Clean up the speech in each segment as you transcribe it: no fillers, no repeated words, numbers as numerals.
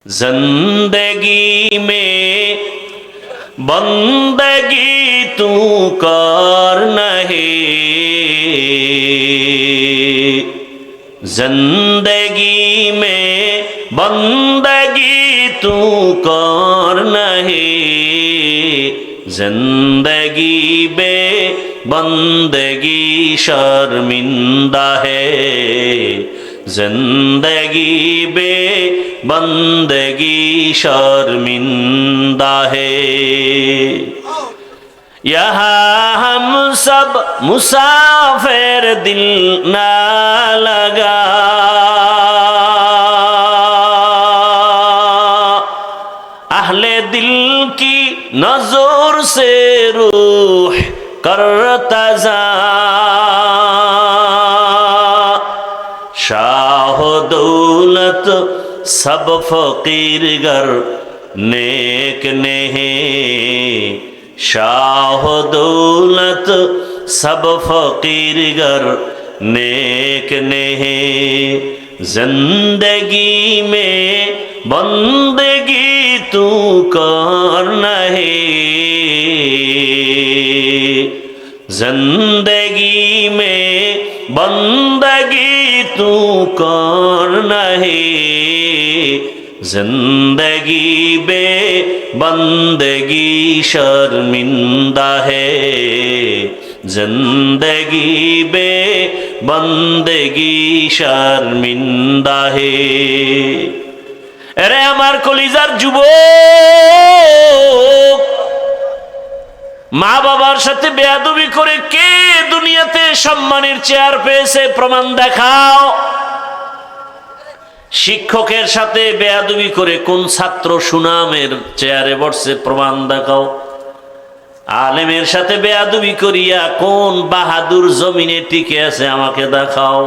जिंदगी में बंदगी तू कर नहीं, जिंदगी में बंदगी तू कर नहीं, जिंदगी बे बंदगी शर्मिंदा है, जिंदगी बे बंदगी शर्मिंदा है। यहाँ हम सब मुसाफिर दिल ना लगा, अहले दिल की नजर से रूह करता जा, शाह दौलत सब फकीर गर नेक नहीं, शाह दौलत सब फकीर गर नेक नहीं, जिंदगी में बंदगी तू कर नहीं, जिंदगी में बंदगी तू कर नहीं, जिंदगी बे बंदगी शर्मिंदा है, जिंदगी बे बंदगी शर्मिंदा है। अरे আমার কলিজার যুবক, মা বাবার সাথে বেয়াদবি করে কে দুনিয়াতে সম্মানের চেয়ার পেয়েছে প্রমাণ দেখাও। শিক্ষকের সাথে বেয়াদবি করে কোন ছাত্র সুনামের চেয়ারে বসছে প্রমাণ দেখাও। আলেমের সাথে বেয়াদবি করিয়া কোন বাহাদুর জমিনে টিকে আছে আমাকে দেখাও।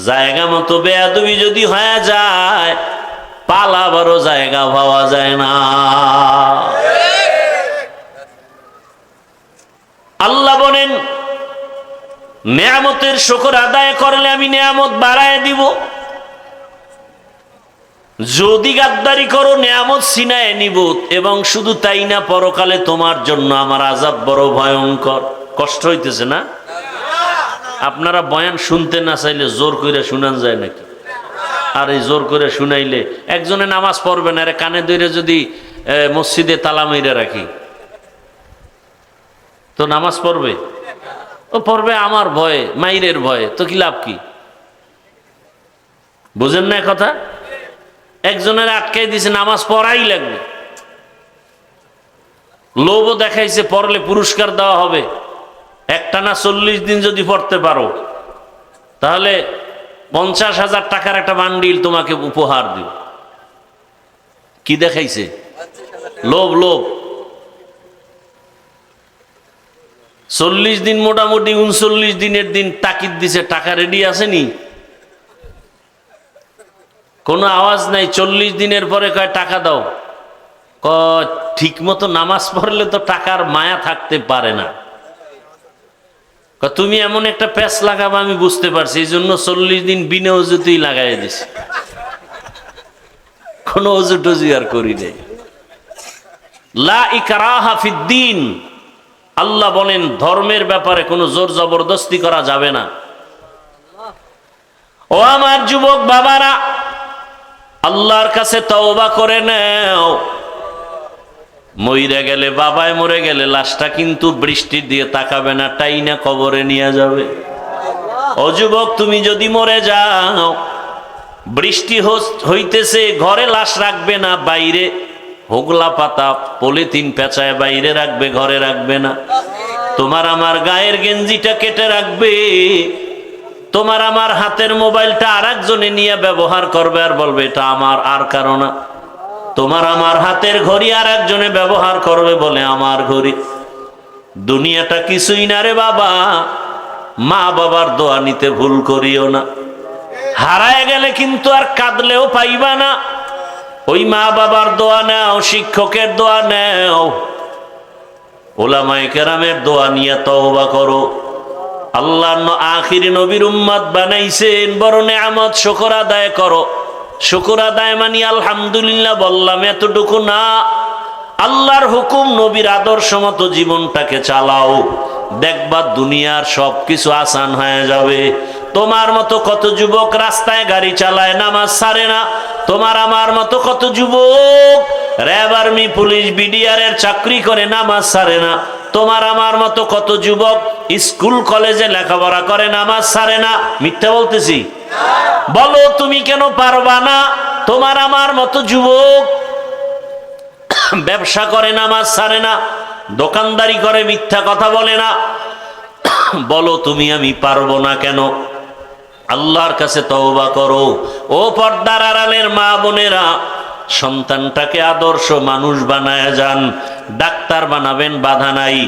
জায়গা মতো বেয়াদবি যদি হয়ে যায় পালাবারও জায়গা পাওয়া যায় না। আল্লাহ বলেন নেয়ামতের শুকর আদায় করলে আমি নেয়ামত বাড়ায় দিব, যদি গাদ্দারি করো নেয়ামত ছিনায় নিব, এবং শুধু তাই না পরকালে তোমার জন্য আমার আযাব বড় ভয়ঙ্কর। কষ্ট হইতেছে না? আপনারা বয়ান শুনতে না চাইলে জোর করে শুনান যায় নাকি? আর এই জোর করে শুনাইলে একজনে নামাজ পড়বে না, আরে কানে ধরে যদি মসজিদে তালা মেরে রাখি তো নামাজ পড়বে? ও পড়বে আমার ভয়ে, মাইরের ভয়ে, তো কি লাভ কি? বুঝেন না কথা? একজনের আটকাই দিছে নামাজ পড়াই লাগবে, লোভও দেখাইছে পড়লে পুরস্কার দেওয়া হবে, একটানা 40 দিন যদি পড়তে পারো তাহলে 50,000 টাকার একটা বান্ডিল তোমাকে উপহার দিব। কি দেখাইছে? লোভ। লোভ। 40 দিন মোটামুটি 39 দিনের দিন তাকিদ দিছে, টাকা রেডি আসেনি, কোনো আওয়াজ নাই। 40 দিনের পরে কয় টাকা দাও, ঠিক মতো নামাজ পড়লে তো টাকার মায়া থাকতে পারে না। তুমি এমন একটা প্যাচ লাগাবা আমি বুঝতে পারছি, এই জন্য 40 দিন বিনা অজুতেই লাগাই দিছি, কোনো অজু টজু আর করি নাই। লা ইকরাহা ফিদ্দিন, আল্লাহ বলেন ধর্মের ব্যাপারে কোনো জোর জবরদস্তি করা যাবে না। ও আমার যুবক বাবারা, আল্লাহর কাছে তওবা করে নাও। মইরা গেলে, বাবায় মরে গেলে লাশটা কিন্তু বৃষ্টির দিয়ে তাকাবে না, টাইনা কবরে নিয়ে যাবে। ও যুবক, তুমি যদি মরে যাও, বৃষ্টি হইতেছে, ঘরে লাশ রাখবে না, বাইরে হোগলা পাতা পলিথিন পেঁচায় বাইরে রাখবে, ঘরে রাখবে না। তোমার আমার গায়ের গেঞ্জিটা কেটে রাখবে, তোমার আমার হাতের মোবাইলটা আর একজনে নিয়ে ব্যবহার করবে আর বলবে এটা আমার, আর কারো না। তোমার আমার হাতের ঘড়ি আর একজনে ব্যবহার করবে, বলে আমার ঘড়ি। দুনিয়াটা কিছুই না রে বাবা, মা বাবার দোয়া নিতে ভুল করিও না। হারায় গেলে কিন্তু আর কাঁদলেও পাইবা না, ওই মা বাবার দোয়া নাও, শিক্ষকের দোয়া নাও, ওলামায়ে কেরামের দোয়া নিয়ে তওবা করো। আল্লাহ আখিরি নবীর উম্মত বানাইছেন, বড় নেয়ামত শুকর আদায় করো। শুকর আদায় মানি আলহামদুলিল্লাহ বললাম, এতটুকু না। আল্লাহর হুকুম নবীর আদর্শ মতো জীবনটাকে চালাও, দেখবা দুনিয়ার সবকিছু আসান হয়ে যাবে। তোমার মতো কত যুবক রাস্তায় গাড়ি চালায়, নামাজ ছাড়ে না। তোমার আমার মতো কত যুবক র্যাব, আর্মি, পুলিশ, বিডিআর এর চাকরি করে, নামাজ ছাড়ে না। তোমার আমার মতো কত যুবক স্কুল কলেজে লেখাপড়া করে, নামাজ ছাড়ে না। মিথ্যা বলতেছি? বলো তুমি কেন পারবা না? তোমার আমার মতো যুবক ব্যবসা করে, নামাজ ছাড়ে না, দোকানদারি করে, মিথ্যা কথা বলে না। বলো তুমি আমি পারবো না কেন? আল্লাহর কাছে তওবা করো। ও পর্দার আড়ালের মা বোনেরা, সন্তানটাকে আদর্শ মানুষ বানায় যান। ডাক্তার বানাবেন, বাধা নাই।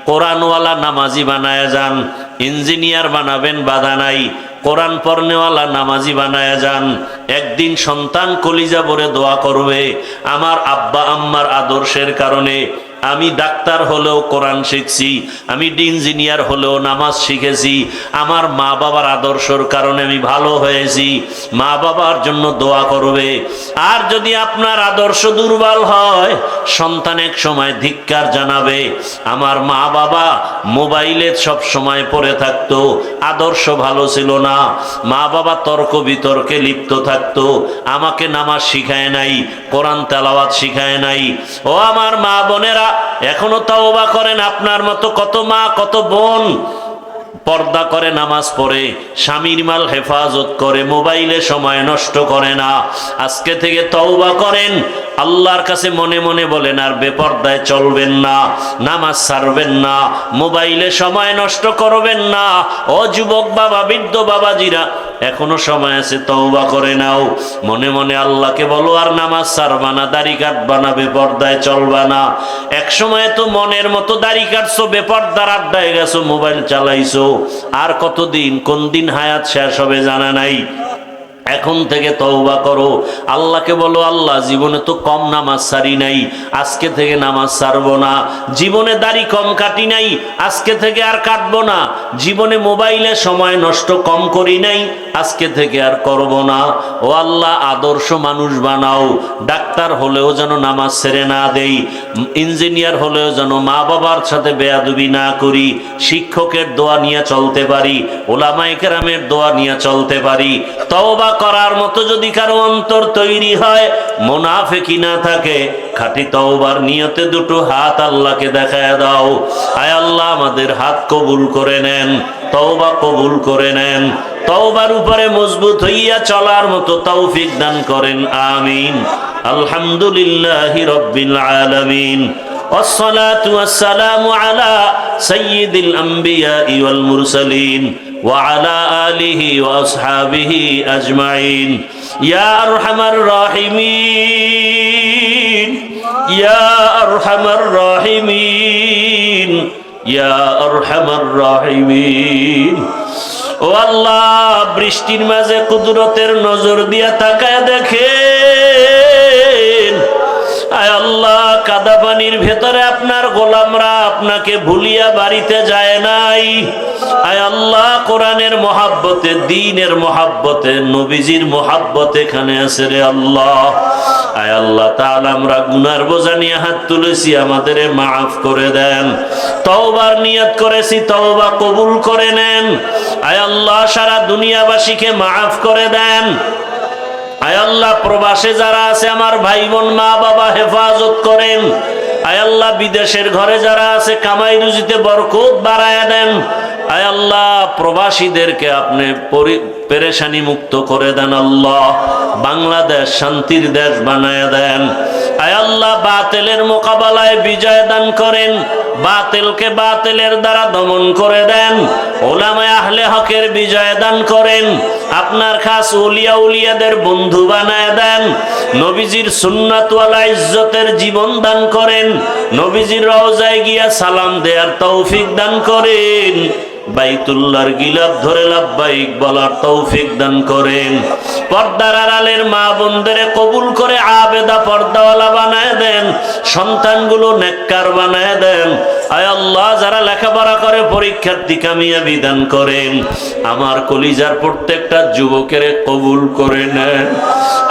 কোরআনওয়ালা নামাজি বানায় যান। ইঞ্জিনিয়ার বানাবেন, বাধা নাই। কোরআন পড়নেওয়ালা নামাজি বানায় যান। একদিন সন্তান কলিজা ভরে দোয়া করবে, আমার আব্বা আম্মার আদর্শের কারণে আমি ডাক্তার হলেও কোরআন শিখছি, আমি ইঞ্জিনিয়ার হলেও নামাজ শিখেছি, আমার মা বাবার আদর্শের কারণে আমি ভালো হয়েছি। মা বাবার জন্য দোয়া করবে। আর যদি আপনার আদর্শ দুর্বল হয়, সন্তান এক সময় ধিক্কার জানাবে, আমার মা বাবা মোবাইলে সব সময় পড়ে থাকতো, আদর্শ ভালো ছিল না, মা বাবা তর্ক বিতর্কে লিপ্ত থাকতো, আমাকে নামাজ শিখায় নাই, কোরআন তেলাওয়াত শিখায় নাই। ও আমার মা বোনেরা, এখনো তওবা করেন। আপনার মতো কত মা, কত বোন পর্দা করে, নামাজ পড়ে, স্বামীর মাল হেফাজত করে, মোবাইলে সময় নষ্ট করে না। আজকে থেকে তওবা করেন, আল্লাহর কাছে মনে মনে বলেন আর বেপর্দায় চলবেন না, নামাজ ছাড়বেন না, মোবাইলে সময় নষ্ট করবেন না। ও যুবক বাবা, বৃদ্ধ বাবাজিরা, এখনো সময় আছে, তওবা করে নাও। মনে মনে আল্লাহকে বলো আর নামাজ ছাড়বা না, দাড়ি কাটবা না, বেপর্দায় চলবা না। এক সময় তো মনের মতো দাড়ি কাটছো, বেপর্দার আড্ডায় গেছো, মোবাইল চালাইছো। আর কতদিন, কোন দিন হায়াত শেষ হবে জানা নাই। এখন থেকে তওবা করো। আল্লাহকে বলো, আল্লাহ জীবনে তো কম নামাজ ছাড়ি নাই, আজকে থেকে নামাজ ছাড়বো না। জীবনে দাড়ি কম কাটি নাই, আজকে থেকে আর কাটবো না। জীবনে মোবাইলে সময় নষ্ট কম করি নাই, আজকে থেকে আর করব না। ও আল্লাহ, আদর্শ মানুষ বানাও। ডাক্তার হলেও যেন নামাজ ছেড়ে না দেই, ইঞ্জিনিয়ার হলেও যেন মা বাবার সাথে বেয়াদবি না করি, শিক্ষকের দোয়া নিয়ে চলতে পারি, ওলামায়ে কেরামের দোয়া নিয়ে চলতে পারি। তওবা করার মতো যদি কারো অন্তর তৈরি হয়, মুনাফিকি না থাকে, খাঁটি তওবার নিয়তে দুটো হাত আল্লাহকে দেখায় দাও। আয় আল্লাহ, আমাদের হাত কবুল করে নেন, তওবা কবুল করে নেন। তওবার উপরে মজবুত হইয়া চলার মতো তৌফিক দান করেন, আমিন। আলহামদুলিল্লাহি রাব্বিল আলামিন। والصلاة والسلام على سيد الأنبياء والمرسلين وعلى آله وأصحابه أجمعين يا أرحم الراحمين يا أرحم الراحمين يا أرحم الراحمين। ও আল্লাহ, বৃষ্টির মাঝে কুদরতের নজর দিয়া তাকায় দেখেন। আয় আল্লাহ, কাদা পানির ভেতরে আপনার গোলামরা আপনাকে ভুলিয়া বাড়িতে যায় নাই। আয় আল্লাহ, কোরআনের মহাব্বতে, দ্বীনের মহাব্বতে, নবীজির মহাব্বতে এখানে আছে রে আল্লাহ। আয় আল্লাহ তাআলা, আমরা গুনার বোঝা নিয়ে হাত তুলেছি, আমাদের মাফ করে দেন। তওবার নিয়ত করেছি, তওবা কবুল করে নেন। আয় আল্লাহ, সারা দুনিয়াবাসীকে মাফ করে দেন। আয় আল্লাহ, প্রবাসে যারা আছে আমার ভাই বোন, মা বাবা হেফাজত করেন। আয় আল্লাহ, বিদেশের ঘরে যারা আছে কামাই রুজিতে বরকত বাড়ায়া দেন। আয় আল্লাহ, প্রবাসীদেরকে আপনি পেরেশানি মুক্ত করে দেন। আল্লাহ, বাংলাদেশ শান্তির দেশ বানায় দেন। আয় আল্লাহ, বাতিলের মোকাবেলায় বিজয় দান করেন, বাতিলকে বাতিলের দ্বারা দমন করে দেন। উলামায়ে আহলে হকের বিজয় দান করেন। আপনার খাস উলিয়া উলিয়াদের বন্ধু বানায় দেন। নবীজির সুন্নাতওয়ালা ইজ্জতের জীবন দান করেন। নবীজির রওজায় গিয়া সালাম দেওয়ার তৌফিক দান করেন। বাইতুল্লাহর গিলাফ ধরে লাব্বাইক বলার তৌফিক দান করেন। পর্দার আড়ালের মা বোনদের কবুল করে আবেদ বেদা পর্দাওয়ালা বানায় দেন, সন্তানগুলো নেককার বানায় দেন। আয় আল্লাহ, যারা লেখাপড়া করে পরীক্ষার্থী কামিয়াবি দান করেন। আমার কলিজার প্রত্যেকটা যুবকের কবুল করে নেন।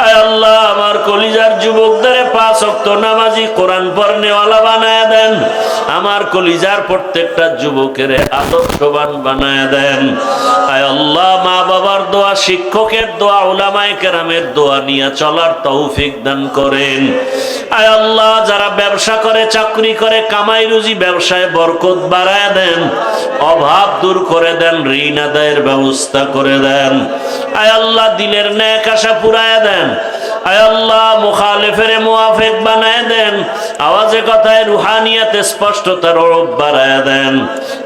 আয় আল্লাহ, আমার কলিজার যুবকদের 5 ওয়াক্ত নামাজি কোরআন পড়নেওয়ালা বানায় দেন। আমার কলিজার প্রত্যেকটা যুবকের আদর্শবান বানায় দেন। আয় আল্লাহ, মা বাবার দোয়া, শিক্ষকের দোয়া, উলামায়ে কেরামের দোয়া নিয়ে চলার তৌফিক দান করেন। আয় আল্লাহ, যারা ব্যবসা করে, চাকরি করে, কামাই রুজি, ব্যবসায় বরকত বাড়ায় দেন, অভাব দূর করে দেন, ঋণ আদায়ের ব্যবস্থা করে দেন। আয় আল্লাহ, দিলের নেক আশা পুরায় দেন। আয় আল্লাহ, মুখালিফের মুওয়াফিক বানায় দেন। আওয়াজে কথায় রুহানিয়াতে স্পষ্টতার রূপ বাড়ায় দেন।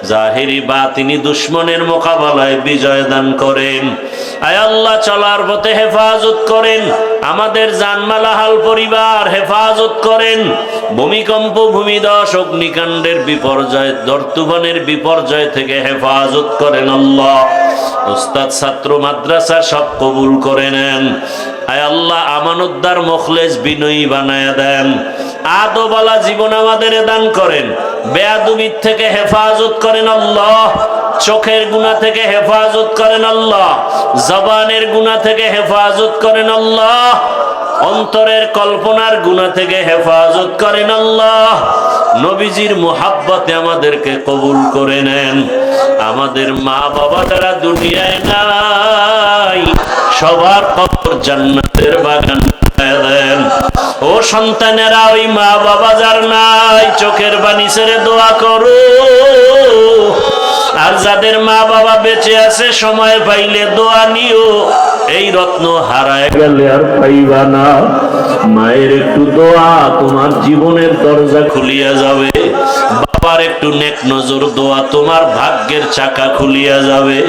জাহিরি বাতিনি দুশ্মনের মোকাবেলায় বিজয় দান করেন। আয় আল্লাহ, চলার পথে হেফাজত করেন। আমাদের জানমালাহাল পরিবার হেফাজত করেন। ভূমিকম্প, ভূমিধস, অগ্নিকাণ্ডের বিপর্যয়, দর্তুফানের বিপর্যয় থেকে হেফাজত করেন আল্লাহ। উস্তাদ, ছাত্র, মাদ্রাসা সব কবুল করে নেন। আয় আল্লাহ, আমানতদার, মুখলেস, বিনয়ী বানায় দেন। আদবালা জীবন আমাদের দান করেন। বেয়াদবির থেকে হেফাজত করেন আল্লাহ। চোখের গুনাহ থেকে হেফাজত করেন আল্লাহ। জবানের গুনাহ থেকে হেফাজত করেন আল্লাহ। অন্তরের কল্পনার গুনাহ থেকে হেফাজত করেন আল্লাহ। নবীজির মুহাব্বতে আমাদেরকে কবুল করে নেন। আমাদের মা বাবা যারা দুনিয়ায় নাই, সবার কবর জান্নাতের বাগান বানায় দেন। ও সন্তানেরা, ওই মা বাবা যার নাই, চোখের পানি ছেড়ে দোয়া করো। আর যাদের মা বাবা বেঁচে আছে, সময় পাইলে দোয়া নিও। এই রত্ন হারায় গেলে আর পাইবা না। মায়ের একটু দোয়া তোমার জীবনের দরজা খুলিয়া যাবে। বাবার একটু নেক নজর দোয়া তোমার ভাগ্যের চাকা খুলিয়া যাবে।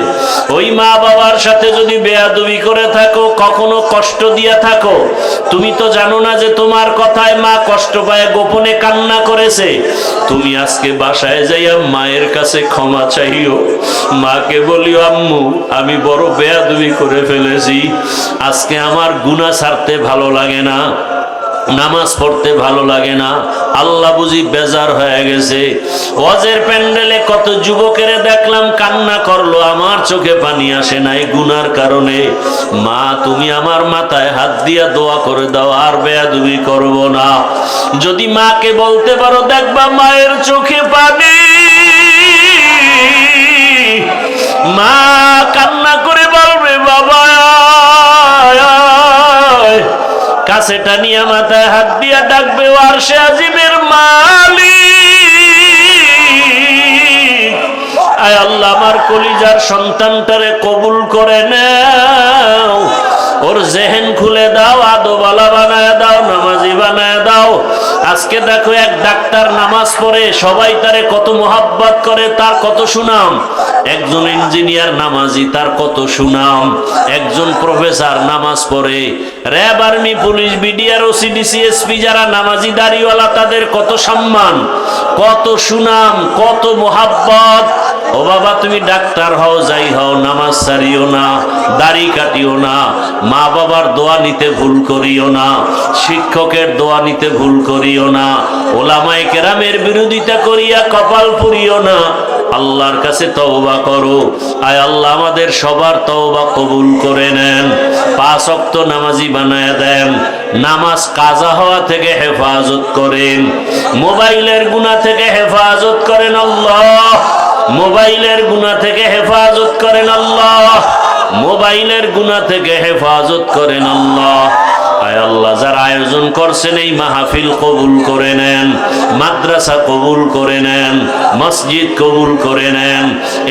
ওই মা বাবার সাথে যদি বেয়াদবি করে থাকো, কখনো কষ্ট দিয়া থাকো, তুমি তো জানো না যে তোমার কথায় মা কষ্ট পায়, গোপনে কান্না করেছে। তুমি আজকে বাসায় যাইয়া মায়ের কাছে ক্ষমা চাইও। মাকে বলিও, আম্মু, আমি বড় বেয়াদবি করে ফেলেছি। আজকে আমার গুনাহ ছাড়তে ভালো লাগে না, নামাজ পড়তে ভালো লাগে না। আল্লাহ বুঝি বেজার হয়ে গেছে। ওয়াজের প্যান্ডেলে কত যুবকের দেখলাম কান্না করলো, আমার চোখে পানি আসে নাই গুনার কারণে। মা, তুমি আমার মাথায় হাত দিয়া দোয়া করে দাও, আর বেয়াদবি করব না। যদি মাকে বলতে পারো, দেখবা মায়ের চোখে পানি। মা কান্না করে বলবে, বাবা কাছেটা নিয়ে মাথায় হাত দিয়া ডাকবে, আরশে আজিমের মালিক। আয় আল্লাহ, আমার কলিজার সন্তানটারে কবুল করে নাও। ওর জেহেন খুলে দাও, আদবালা বানায় দাও, নামাজি বানায় দাও। আজকে দেখো, এক ডাক্তার নামাজ পড়ে, সবাই তারে কত মোহাব্বত করে, তার কত সুনাম। একজন ইঞ্জিনিয়ার নামাজি, তার কত সুনাম। একজন প্রফেসর নামাজ পড়ে। RAB, army, police, BDR, OCD, CSP যারা নামাজি দাড়িওয়ালা, তাদের কত সম্মান, কত সুনাম, কত মোহাব্বত। ও বাবা, তুমি ডাক্তার হও, যাই হও, নামাজ ছাড়িও না, দাড়ি কাটিও না। মা বাবার দোয়া নিতে ভুল করিও না। শিক্ষকের দোয়া নিতে ভুল করিও না। ওলামায়ে কেরামের বিরোধিতা করিয়া কপাল পুড়িও না। আল্লাহর কাছে তওবা করো। আয় আল্লাহ, আমাদের সবার তওবা কবুল করে নেন। 5 ওয়াক্ত নামাজি বানায় দেন। নামাজ কাজা হওয়া থেকে হেফাজত করেন। মোবাইলের গুনাহ থেকে হেফাজত করেন আল্লাহ। মোবাইলের গুনাহ থেকে হেফাজত করেন আল্লাহ। মোবাইলের গুনাহ থেকে হেফাজত করেন আল্লাহ। আয় আল্লাহ, যারা আয়োজন করছেন এই মাহফিল কবুল করে নেন। মাদ্রাসা কবুল করে নেন। মসজিদ কবুল করে নেন।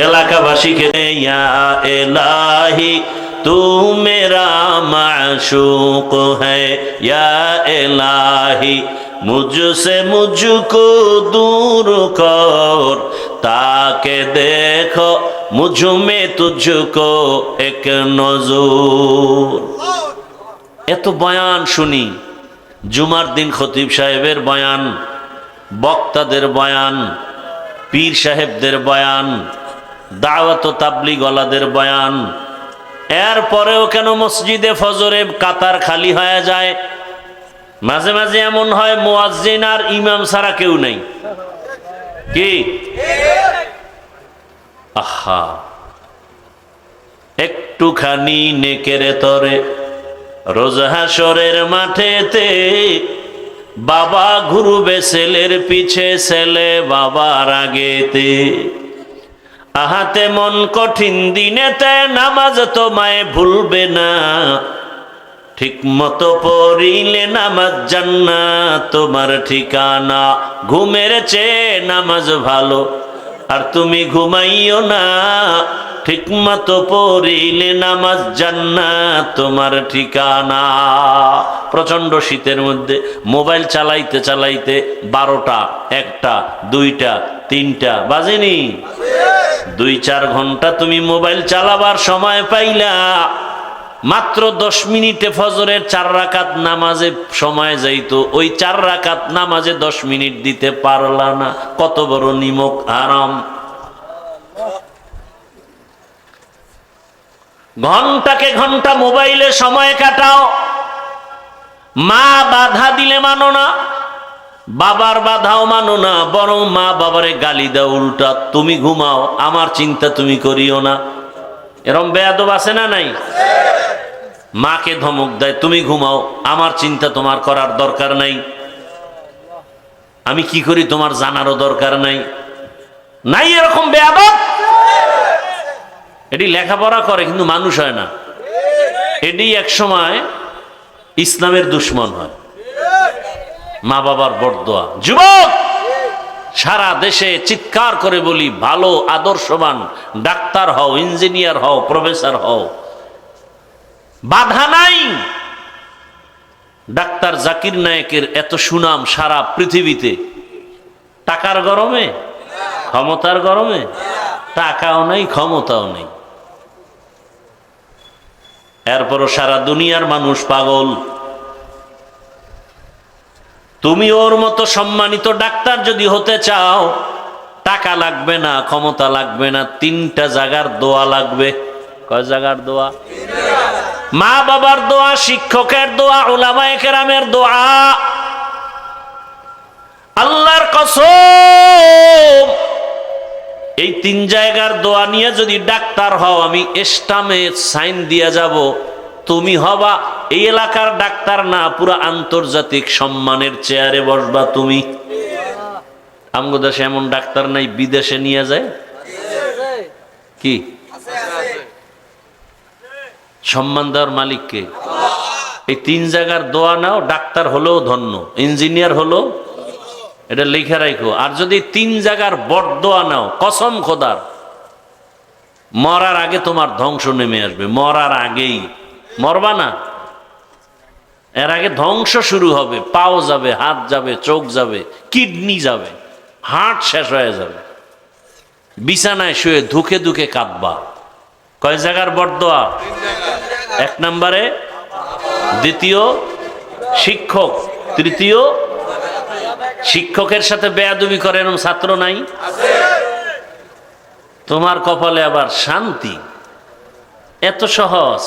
এলাকাবাসীকে, ইয়া ইলাহি তু মেরা মাশূক হ্যায়, ইয়া ইলাহি মুঝসে মুঝকো দূর কর, তাকে দেখো মুঝ মে তুঝকো এক নজর। এত বয়ান শুনি, জুমার দিন খতিব সাহেবের বয়ান, বক্তাদের বয়ান, পীর সাহেবদের বয়ান, দাওয়াত ও তাবলীগ ওয়ালাদের বয়ান। এরপরেও কেন মসজিদে ফজরে কাতার খালি হয়ে যায়? মাঝে মাঝে এমন হয় মুয়াজ্জিন আর ইমাম ছাড়া কেউ নাই। কি আহা, একটুখানি নেকের তরে রোজ হাসরের মাঠেতে বাবা ঘুরবে ছেলের পিছে, ছেলে বাবার আগেতে। আহাতে মন কঠিন দিনেতে নামাজ তোমায় ভুলবে না, ঠিক মতো পড়িলে নামাজ জান্নাত তোমার ঠিকানা। ঘুমের চেয়ে নামাজ ভালো, আর তুমি ঘুমাইও না, ঠিক মতো পড়িলে নামাজ জান্নাত তোমার ঠিকানা। প্রচন্ড শীতের মধ্যে মোবাইল চালাইতে চালাইতে 12টা, 1টা, 2টা, 3টা বাজেনি? 2-4 ঘন্টা তুমি মোবাইল চালাবার সময় পাইলা, মাত্র 10 মিনিটে ফজরের 4 রাকাত নামাজে সময় যাইতো, ওই 4 রাকাত নামাজে 10 মিনিট দিতে পারলা না। কত বড় নিমক হারাম। ঘন্টাকে ঘন্টা মোবাইলে সময় কাটাও, মা বাধা দিলে মানো না, বাবার বাধাও মানো না, বরং মা বাবারে গালি দাও উল্টা। তুমি ঘুমাও, আমার চিন্তা তুমি করিও না। এরম বেয়াদব আছে না নাই? মাকে ধমক দেয়, তুমি ঘুমাও, আমার চিন্তা তোমার করার দরকার নাই, আমি কি করি তোমার জানারও দরকার নাই। নাই এরকম বেয়াদব? এটি লেখাপড়া করে কিন্তু মানুষ হয় না, এটি এক সময় ইসলামের দুশ্মন হয়। মা বাবার বরদোয়া। যুবক, সারা দেশে চিৎকার করে বলি, ভালো আদর্শবান ডাক্তার হও, ইঞ্জিনিয়ার হও, প্রফেসর হও, বাধা নাই। ডাক্তার জাকির নায়েকের এত সুনাম সারা পৃথিবীতে, টাকার গরমে, ক্ষমতার গরমে? টাকাও নেই, ক্ষমতাও নেই, এরপরও সারা দুনিয়ার মানুষ পাগল। তুমি ওর মতো সম্মানিত ডাক্তার যদি হতে চাও, টাকা লাগবে না, ক্ষমতা লাগবে না, 3টা জায়গার দোয়া লাগবে। কয় জায়গার দোয়া? মা বাবার দোয়া, শিক্ষকের দোয়া, উলামায়ে কেরামের দোয়া। আল্লাহর কসম, এই 3 জায়গার দোয়া নিয়ে যদি ডাক্তার হও, আমি স্টামে সাইন দিয়া যাব, তুমি হবা এই এলাকার ডাক্তার না, পুরো আন্তর্জাতিক সম্মানের চেয়ারে বসবা তুমি। আমগো দেশে এমন ডাক্তার নাই বিদেশে নিয়ে যায়? কি সম্মান দেওয়ার মালিককে? এই 3 জায়গার দোয়া নাও, ডাক্তার হলেও ধন্য, ইঞ্জিনিয়ার হলো, এটা লিখে রাখো। আর যদি 3 জায়গার বরদোয়া নাও, কসম খোদার, মরার আগে তোমার ধ্বংস নেমে আসবে। মরার আগেই, মরবা না, এর আগে ধ্বংস শুরু হবে। পাও যাবে, হাত যাবে, চোখ যাবে, কিডনি যাবে, হার্ট শেষ হয়ে যাবে, বিছানায় শুয়ে ধুকে ধুকে কাঁদবা। কয় জায়গার বরদোয়া? 1 নম্বরে, 2য় শিক্ষক, 3য় শিক্ষকের সাথে বেয়াদবি করে এরকম ছাত্র নাই? তোমার কপালে আবার শান্তি, এত সহজ।